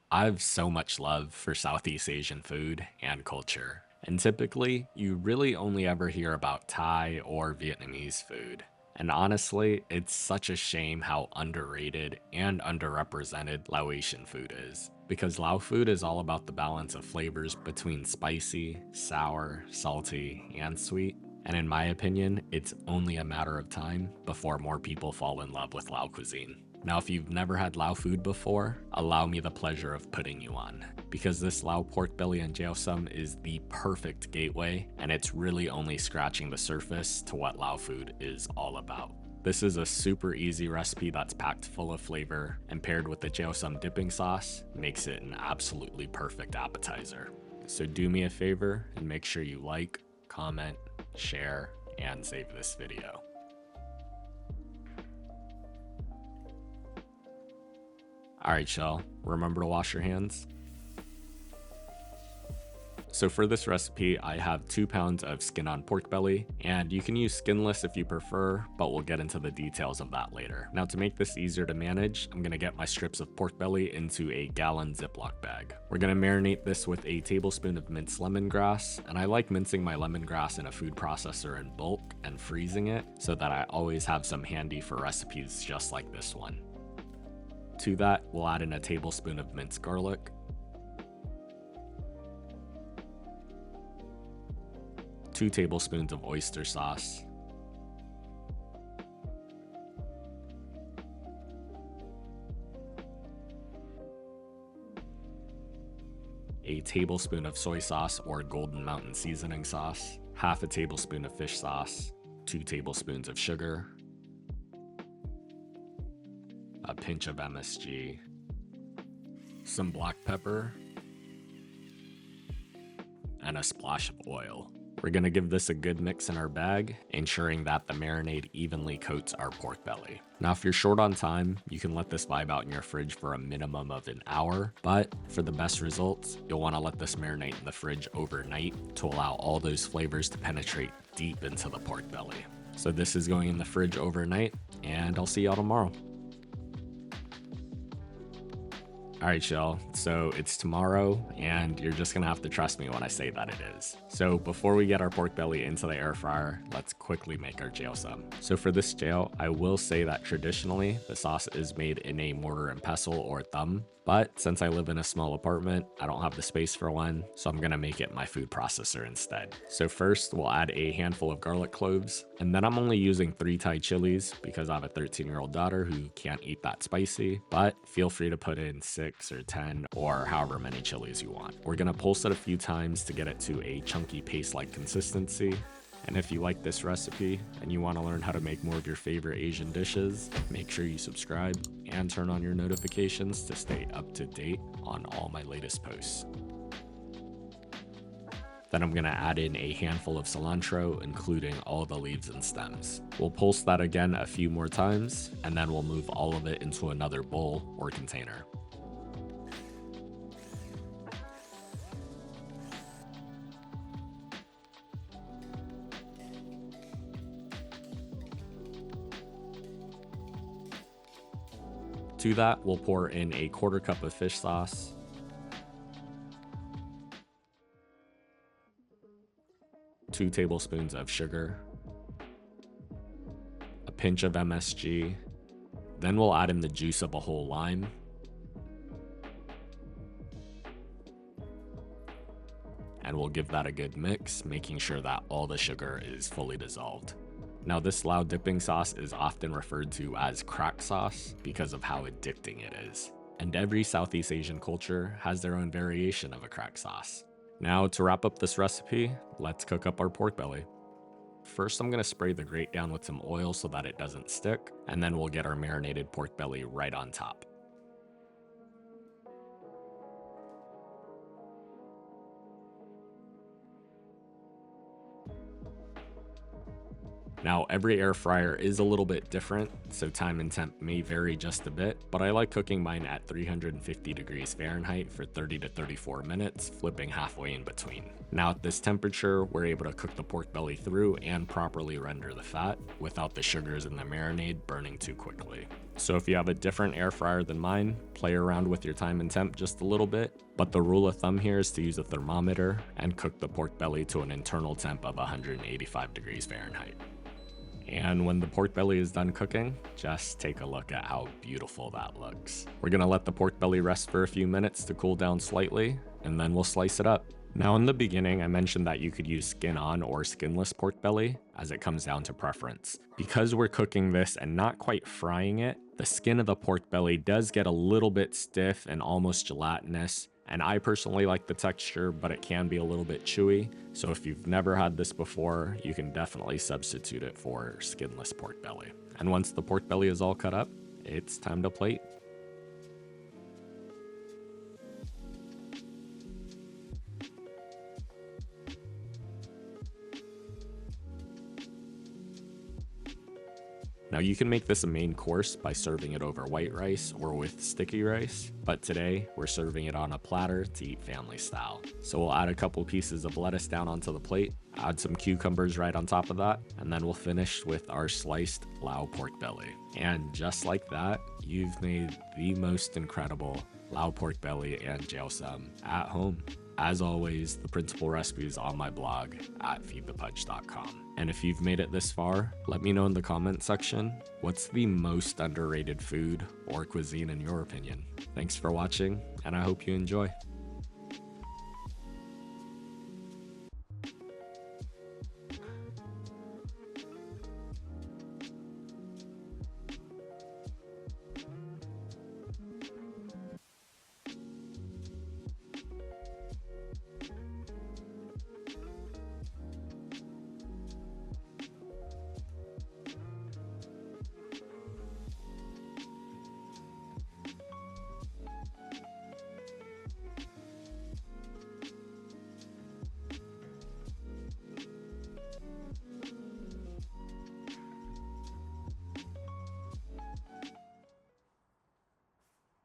I have so much love for Southeast Asian food and culture, and typically, you really only ever hear about Thai or Vietnamese food. And honestly, it's such a shame how underrated and underrepresented Laotian food is. Because Lao food is all about the balance of flavors between spicy, sour, salty, and sweet. And in my opinion, it's only a matter of time before more people fall in love with Lao cuisine. Now, if you've never had Lao food before, allow me the pleasure of putting you on. Because this Lao Pork Belly and Jeow Som is the perfect gateway, and it's really only scratching the surface to what Lao food is all about. This is a super easy recipe that's packed full of flavor, and paired with the Jeow Som dipping sauce, makes it an absolutely perfect appetizer. So do me a favor and make sure you like, comment, share, and save this video. Alright, y'all, remember to wash your hands? So for this recipe, I have 2 pounds of skin on pork belly, and you can use skinless if you prefer, but we'll get into the details of that later. Now to make this easier to manage, I'm gonna get my strips of pork belly into a gallon Ziploc bag. We're gonna marinate this with a tablespoon of minced lemongrass, and I like mincing my lemongrass in a food processor in bulk and freezing it so that I always have some handy for recipes just like this one. To that, we'll add in a tablespoon of minced garlic, 2 tablespoons of oyster sauce, a tablespoon of soy sauce or Golden Mountain seasoning sauce, half a tablespoon of fish sauce, 2 tablespoons of sugar, a pinch of MSG, some black pepper, and a splash of oil. We're gonna give this a good mix in our bag, ensuring that the marinade evenly coats our pork belly. Now, if you're short on time, you can let this vibe out in your fridge for a minimum of an hour, but for the best results, you'll wanna let this marinate in the fridge overnight to allow all those flavors to penetrate deep into the pork belly. So this is going in the fridge overnight, and I'll see y'all tomorrow. Alright, y'all, so it's tomorrow, and you're just gonna have to trust me when I say that it is. So before we get our pork belly into the air fryer, let's quickly make our Jeow Som. So for this Jeow, I will say that traditionally, the sauce is made in a mortar and pestle or thumb, but since I live in a small apartment, I don't have the space for one, so I'm gonna make it in my food processor instead. So first, we'll add a handful of garlic cloves, and then I'm only using 3 Thai chilies because I have a 13-year-old daughter who can't eat that spicy, but feel free to put in 6 or 10 or however many chilies you want. We're gonna pulse it a few times to get it to a chunky paste-like consistency. And if you like this recipe and you want to learn how to make more of your favorite Asian dishes, make sure you subscribe and turn on your notifications to stay up to date on all my latest posts. Then I'm going to add in a handful of cilantro, including all the leaves and stems. We'll pulse that again a few more times, and then we'll move all of it into another bowl or container. To that, we'll pour in a 1/4 cup of fish sauce, 2 tablespoons of sugar, a pinch of MSG, then we'll add in the juice of a whole lime, and we'll give that a good mix, making sure that all the sugar is fully dissolved. Now, this Lao dipping sauce is often referred to as crack sauce because of how addicting it is. And every Southeast Asian culture has their own variation of a crack sauce. Now, to wrap up this recipe, let's cook up our pork belly. First, I'm gonna spray the grate down with some oil so that it doesn't stick, and then we'll get our marinated pork belly right on top. Now, every air fryer is a little bit different, so time and temp may vary just a bit, but I like cooking mine at 350 degrees Fahrenheit for 30 to 34 minutes, flipping halfway in between. Now, at this temperature, we're able to cook the pork belly through and properly render the fat without the sugars in the marinade burning too quickly. So if you have a different air fryer than mine, play around with your time and temp just a little bit, but the rule of thumb here is to use a thermometer and cook the pork belly to an internal temp of 185 degrees Fahrenheit. And when the pork belly is done cooking, just take a look at how beautiful that looks. We're gonna let the pork belly rest for a few minutes to cool down slightly, and then we'll slice it up. Now in the beginning, I mentioned that you could use skin on or skinless pork belly, as it comes down to preference. Because we're cooking this and not quite frying it, the skin of the pork belly does get a little bit stiff and almost gelatinous, and I personally like the texture, but it can be a little bit chewy. So if you've never had this before, you can definitely substitute it for skinless pork belly. And once the pork belly is all cut up, it's time to plate. Now you can make this a main course by serving it over white rice or with sticky rice, but today we're serving it on a platter to eat family style. So we'll add a couple pieces of lettuce down onto the plate, add some cucumbers right on top of that, and then we'll finish with our sliced Lao pork belly. And just like that, you've made the most incredible Lao pork belly and Jeow Som at home. As always, the principal recipe is on my blog at feedthepudge.com. And if you've made it this far, let me know in the comment section, what's the most underrated food or cuisine in your opinion? Thanks for watching, and I hope you enjoy.